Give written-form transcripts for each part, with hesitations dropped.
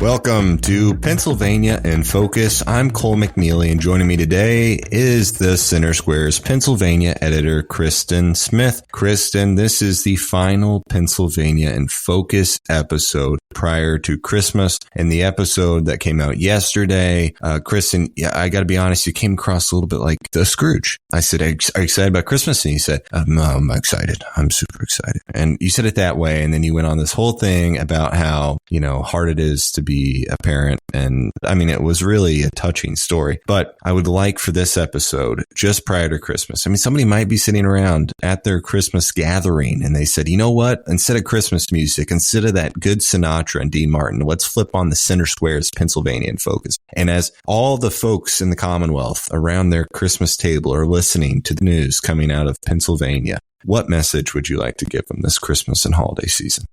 Welcome to Pennsylvania in Focus. I'm Cole McNeely, and joining me today is the Center Square's Pennsylvania editor, Kristen Smith. Kristen, this is the final Pennsylvania in Focus episode prior to Christmas, and the episode that came out yesterday. Kristen, I got to be honest, you came across a little bit like the Scrooge. I said, "Are you excited about Christmas?" And you said, "I'm excited. I'm super excited." And you said it that way, and then you went on this whole thing about how, hard it is to be a parent. And I mean, it was really a touching story. But I would like for this episode, just prior to Christmas, somebody might be sitting around at their Christmas gathering and they said, you know what? Instead of Christmas music, instead of that good Sinatra and Dean Martin, let's flip on the Center Square's Pennsylvania in Focus. And as all the folks in the Commonwealth around their Christmas table are listening to the news coming out of Pennsylvania, what message would you like to give them this Christmas and holiday season?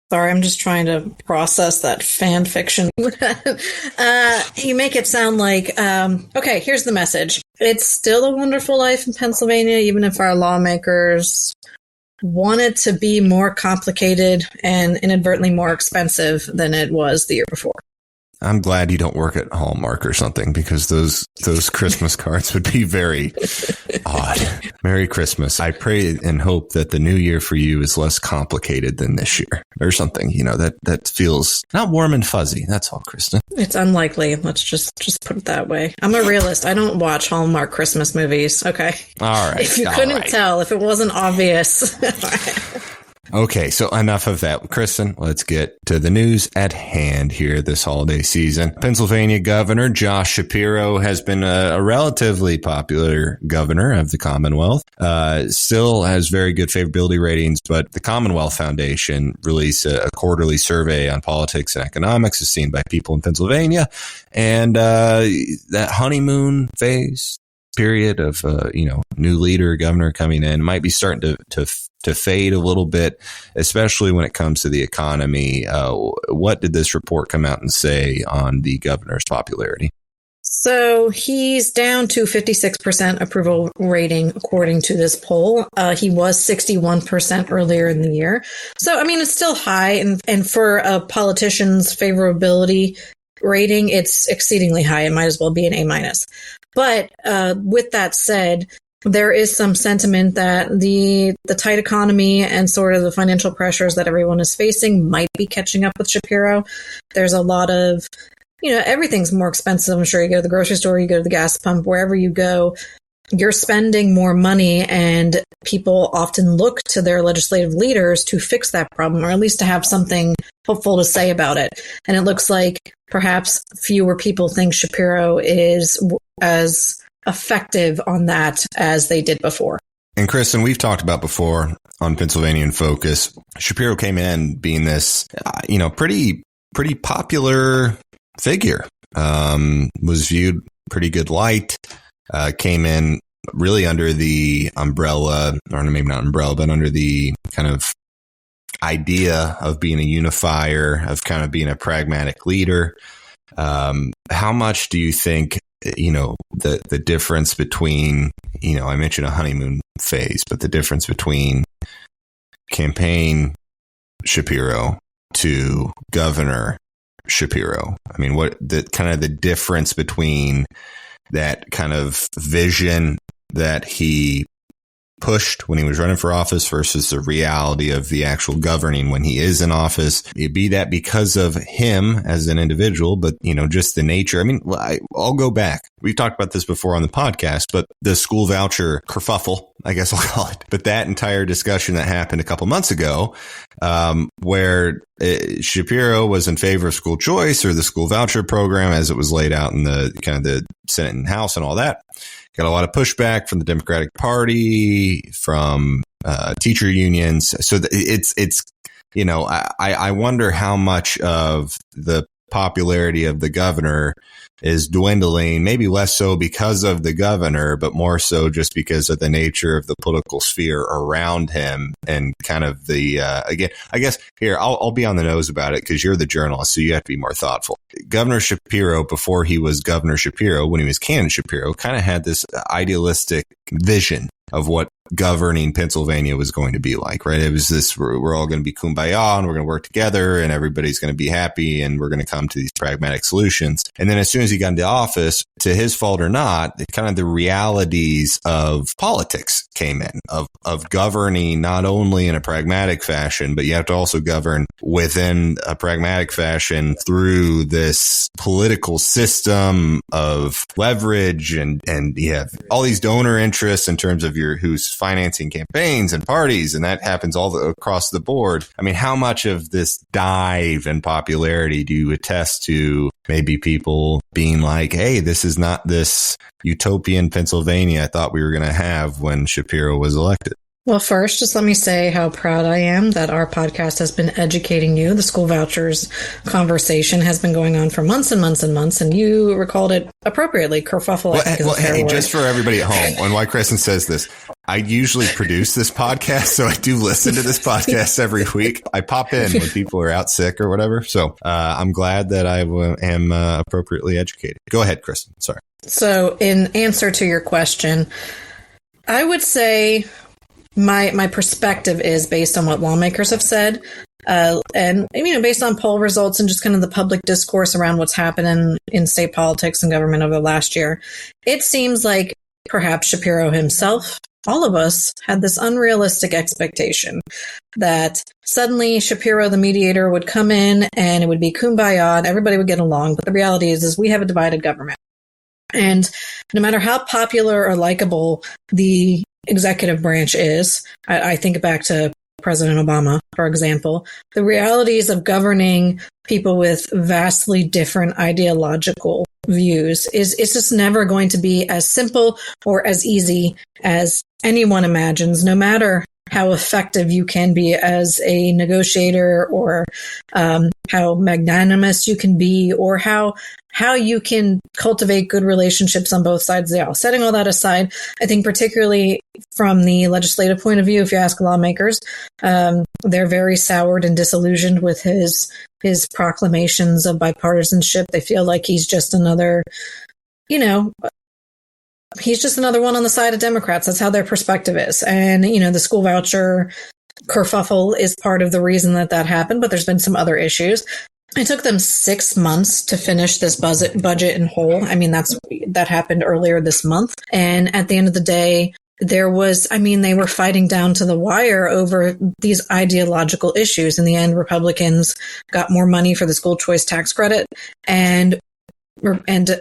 Sorry, I'm just trying to process that fan fiction. You make it sound like, okay, here's the message. It's still a wonderful life in Pennsylvania, even if our lawmakers want it to be more complicated and inadvertently more expensive than it was the year before. I'm glad you don't work at Hallmark or something, because those Christmas cards would be very odd. Merry Christmas. I pray and hope that the new year for you is less complicated than this year or something, that feels not warm and fuzzy. That's all, Kristen. It's unlikely. Let's just put it that way. I'm a realist. I don't watch Hallmark Christmas movies. Okay. All right. If you couldn't tell, if it wasn't obvious. Okay, so enough of that. Kristen, let's get to the news at hand here this holiday season. Pennsylvania Governor Josh Shapiro has been a relatively popular governor of the Commonwealth. Still has very good favorability ratings, but the Commonwealth Foundation released a quarterly survey on politics and economics as seen by people in Pennsylvania. And that honeymoon phase period of, new leader, governor coming in might be starting to fade a little bit, especially when it comes to the economy. What did this report come out and say on the governor's popularity? So he's down to 56% approval rating, according to this poll. He was 61% earlier in the year. So, it's still high. And for a politician's favorability rating, it's exceedingly high. It might as well be an A-. But with that said, there is some sentiment that the tight economy and sort of the financial pressures that everyone is facing might be catching up with Shapiro. There's a lot of, everything's more expensive. I'm sure you go to the grocery store, you go to the gas pump, wherever you go, you're spending more money, and people often look to their legislative leaders to fix that problem, or at least to have something hopeful to say about it. And it looks like perhaps fewer people think Shapiro is as effective on that as they did before. And Kristen, we've talked about before on Pennsylvania in Focus, Shapiro came in being this, pretty popular figure, was viewed pretty good light, came in really under the umbrella, or maybe not umbrella, but under the kind of idea of being a unifier, of kind of being a pragmatic leader. How much do you think, the difference between, I mentioned a honeymoon phase, but the difference between campaign Shapiro to Governor Shapiro? What the difference between that kind of vision that he pushed when he was running for office versus the reality of the actual governing when he is in office? It'd be that because of him as an individual, but, just the nature. I'll go back. We've talked about this before on the podcast, but the school voucher kerfuffle, I guess I'll call it. But that entire discussion that happened a couple months ago, where Shapiro was in favor of school choice or the school voucher program as it was laid out in the kind of the Senate and House and all that. Got a lot of pushback from the Democratic Party, from teacher unions. So I wonder how much of the popularity of the governor is dwindling, maybe less so because of the governor, but more so just because of the nature of the political sphere around him and kind of the, again, I guess here, I'll be on the nose about it because you're the journalist, so you have to be more thoughtful. Governor Shapiro, before he was Governor Shapiro, when he was candidate Shapiro, kind of had this idealistic vision of what governing Pennsylvania was going to be like, right? It was this, we're all going to be kumbaya and we're going to work together and everybody's going to be happy and we're going to come to these pragmatic solutions. And then as soon as he got into office, to his fault or not, kind of the realities of politics came in, of governing not only in a pragmatic fashion, but you have to also govern within a pragmatic fashion through this political system of leverage, and you have all these donor interests in terms of who's financing campaigns and parties, and that happens across the board. I mean, how much of this dive in popularity do you attest to maybe people being like, hey, this is not this utopian Pennsylvania I thought we were going to have when Shapiro was elected? Well, first, just let me say how proud I am that our podcast has been educating you. The school vouchers conversation has been going on for months and months and months, and you recalled it appropriately. Kerfuffle, I think, is a fair word. Just for everybody at home, when White Crescent says this, I usually produce this podcast, so I do listen to this podcast every week. I pop in when people are out sick or whatever. So I'm glad that I am appropriately educated. Go ahead, Kristen. Sorry. So in answer to your question, I would say my perspective is based on what lawmakers have said, and based on poll results and just kind of the public discourse around what's happening in state politics and government over the last year. It seems like perhaps Shapiro himself, all of us, had this unrealistic expectation that suddenly Shapiro, the mediator, would come in and it would be kumbaya and everybody would get along. But the reality is we have a divided government. And no matter how popular or likable the executive branch is, I think back to President Obama, for example, the realities of governing people with vastly different ideological views is just never going to be as simple or as easy as anyone imagines, no matter how effective you can be as a negotiator or how magnanimous you can be or how you can cultivate good relationships on both sides of the aisle. Setting all that aside, I think particularly from the legislative point of view, if you ask lawmakers, they're very soured and disillusioned with his proclamations of bipartisanship. They feel like he's just another, he's just another one on the side of Democrats. That's how their perspective is. And, the school voucher kerfuffle is part of the reason that happened, but there's been some other issues. It took them 6 months to finish this budget in whole. I mean, that happened earlier this month. And at the end of the day, they were fighting down to the wire over these ideological issues. In the end, Republicans got more money for the school choice tax credit, and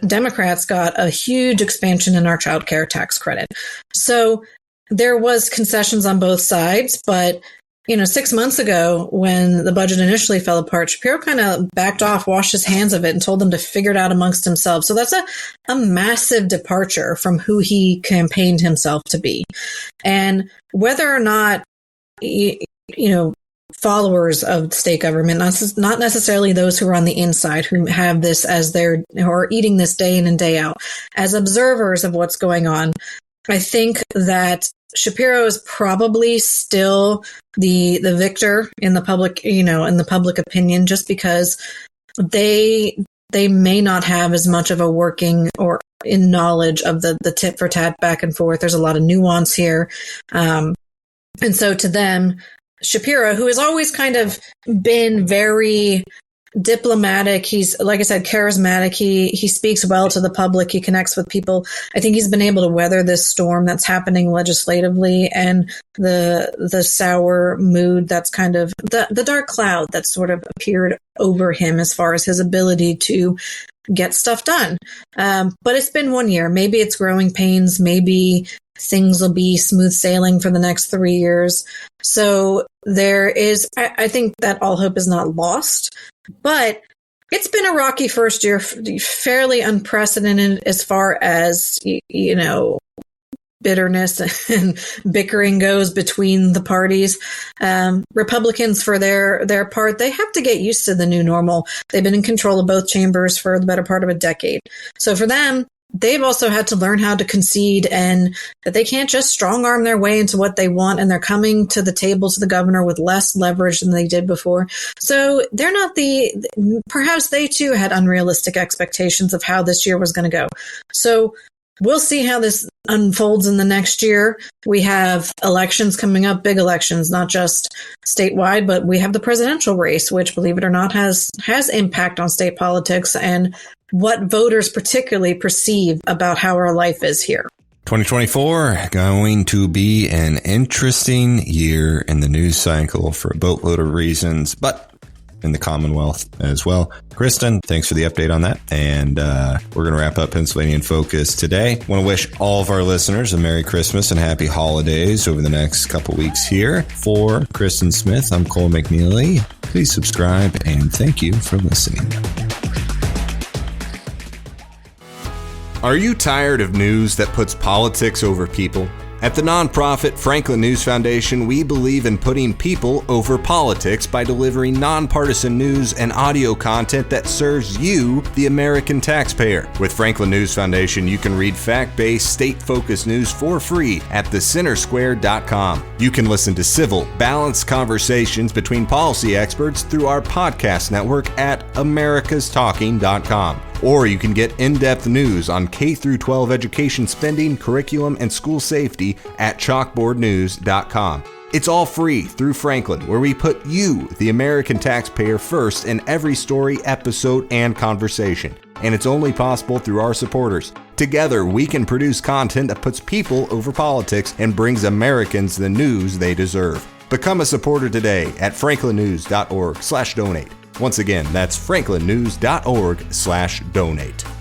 Democrats got a huge expansion in our child care tax credit. So there was concessions on both sides, but 6 months ago, when the budget initially fell apart, Shapiro kind of backed off, washed his hands of it, and told them to figure it out amongst themselves. So that's a massive departure from who he campaigned himself to be. And whether or not, followers of state government, not necessarily those who are on the inside, who have this as who are eating this day in and day out, as observers of what's going on, I think that Shapiro is probably still the victor in the public, in the public opinion, just because they may not have as much of a working or in knowledge of the tit for tat back and forth. There's a lot of nuance here. And so to them, Shapiro, who has always kind of been very diplomatic, he's, like I said, charismatic. He speaks well to the public. He connects with people. I think he's been able to weather this storm that's happening legislatively and the sour mood that's kind of the dark cloud that sort of appeared over him as far as his ability to get stuff done. But it's been 1 year. Maybe it's growing pains. Maybe things will be smooth sailing for the next 3 years. So there is, I think that all hope is not lost, but it's been a rocky first year, fairly unprecedented as far as, bitterness and bickering goes between the parties. Republicans, for their part, they have to get used to the new normal. They've been in control of both chambers for the better part of a decade. So for them, they've also had to learn how to concede and that they can't just strong arm their way into what they want. And they're coming to the table to the governor with less leverage than they did before. So they're not perhaps they too had unrealistic expectations of how this year was going to go. So we'll see how this unfolds in the next year. We have elections coming up, big elections, not just statewide, but we have the presidential race, which, believe it or not, has impact on state politics and what voters particularly perceive about how our life is here. 2024 going to be an interesting year in the news cycle for a boatload of reasons, but in the Commonwealth as well. Kristen, thanks for the update on that. And we're going to wrap up Pennsylvania in Focus today. Want to wish all of our listeners a Merry Christmas and Happy Holidays over the next couple weeks here. For Kristen Smith, I'm Cole McNeely. Please subscribe and thank you for listening. Are you tired of news that puts politics over people? At the nonprofit Franklin News Foundation, we believe in putting people over politics by delivering nonpartisan news and audio content that serves you, the American taxpayer. With Franklin News Foundation, you can read fact-based, state-focused news for free at thecentersquare.com. You can listen to civil, balanced conversations between policy experts through our podcast network at americastalking.com. Or you can get in-depth news on K-12 education spending, curriculum, and school safety at chalkboardnews.com. It's all free through Franklin, where we put you, the American taxpayer, first in every story, episode, and conversation. And it's only possible through our supporters. Together, we can produce content that puts people over politics and brings Americans the news they deserve. Become a supporter today at franklinnews.org/donate. Once again, that's franklinnews.org/donate.